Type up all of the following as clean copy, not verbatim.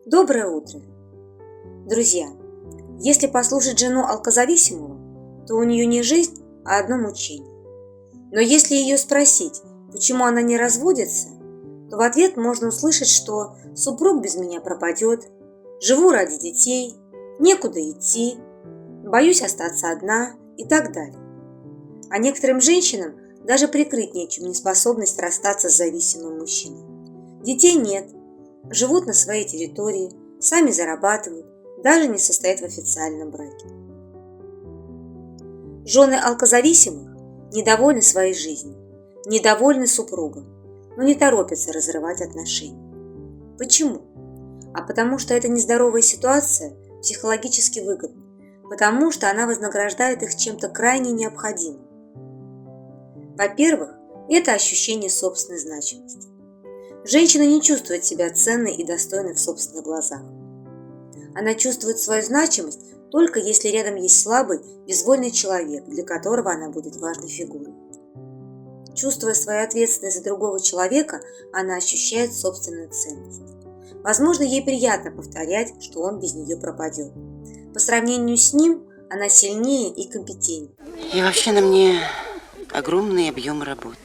Доброе утро! Друзья, если послушать жену алкозависимого, то у нее не жизнь, а одно мучение. Но если ее спросить, почему она не разводится, то в ответ можно услышать, что супруг без меня пропадет, живу ради детей, некуда идти, боюсь остаться одна и так далее. А некоторым женщинам даже прикрыть нечем неспособность расстаться с зависимым мужчиной. Детей нет, живут на своей территории, сами зарабатывают, даже не состоят в официальном браке. Жены алкозависимых недовольны своей жизнью, недовольны супругом, но не торопятся разрывать отношения. Почему? А потому что эта нездоровая ситуация психологически выгодна, потому что она вознаграждает их чем-то крайне необходимым. Во-первых, это ощущение собственной значимости. Женщина не чувствует себя ценной и достойной в собственных глазах. Она чувствует свою значимость только если рядом есть слабый, безвольный человек, для которого она будет важной фигурой. Чувствуя свою ответственность за другого человека, она ощущает собственную ценность. Возможно, ей приятно повторять, что он без нее пропадет. По сравнению с ним, она сильнее и компетентнее. И вообще на мне огромный объем работы.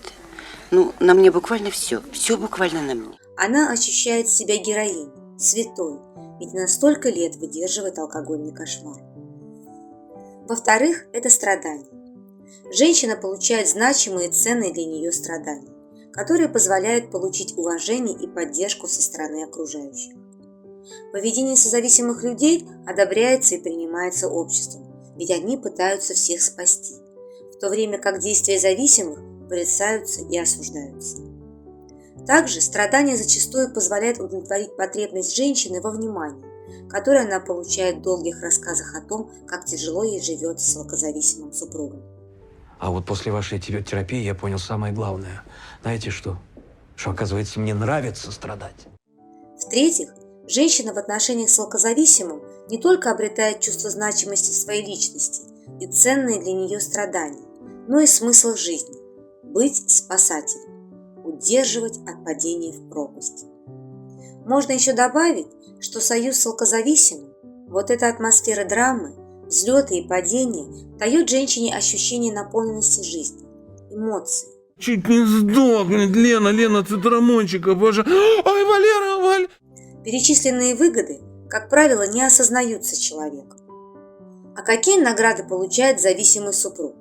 На мне буквально все буквально на мне. Она ощущает себя героиней, святой, ведь она столько лет выдерживает алкогольный кошмар. Во-вторых, это страдание. Женщина получает значимые и ценные для нее страдания, которые позволяют получить уважение и поддержку со стороны окружающих. Поведение созависимых людей одобряется и принимается обществом, ведь они пытаются всех спасти, в то время как действия зависимых порицаются и осуждаются. Также страдание зачастую позволяет удовлетворить потребность женщины во внимании, которое она получает в долгих рассказах о том, как тяжело ей живется с алкозависимым супругом. А вот после вашей терапии я понял самое главное. Знаете что? Что, оказывается, мне нравится страдать. В-третьих, женщина в отношениях с алкозависимым не только обретает чувство значимости своей личности и ценные для нее страдания, но и смысл жизни – быть спасателем, удерживать от падения в пропасть. Можно еще добавить, что союз с алкозависимым, вот эта атмосфера драмы, взлеты и падения дает женщине ощущение наполненности жизнью, эмоций. Чуть не сдохнет, Лена, цитрамончика, боже. Ой, Валера. Перечисленные выгоды, как правило, не осознаются человеком. А какие награды получает зависимый супруг?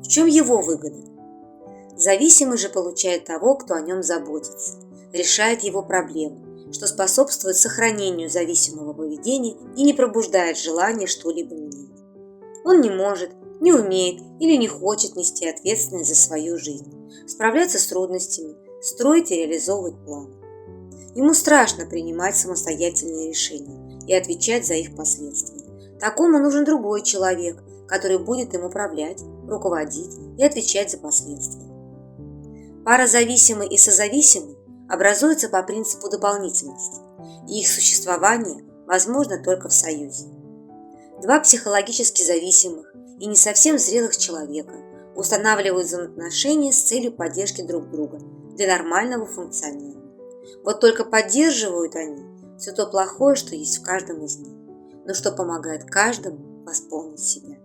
В чем его выгода? Зависимый же получает того, кто о нем заботится, решает его проблемы, что способствует сохранению зависимого поведения и не пробуждает желание что-либо менять. Он не может, не умеет или не хочет нести ответственность за свою жизнь, справляться с трудностями, строить и реализовывать планы. Ему страшно принимать самостоятельные решения и отвечать за их последствия. Такому нужен другой человек, который будет им управлять, руководить и отвечать за последствия. Пара зависимый и созависимый образуется по принципу дополнительности, и их существование возможно только в союзе. Два психологически зависимых и не совсем зрелых человека устанавливают взаимоотношения с целью поддержки друг друга для нормального функционирования. Вот только поддерживают они все то плохое, что есть в каждом из них, но что помогает каждому восполнить себя.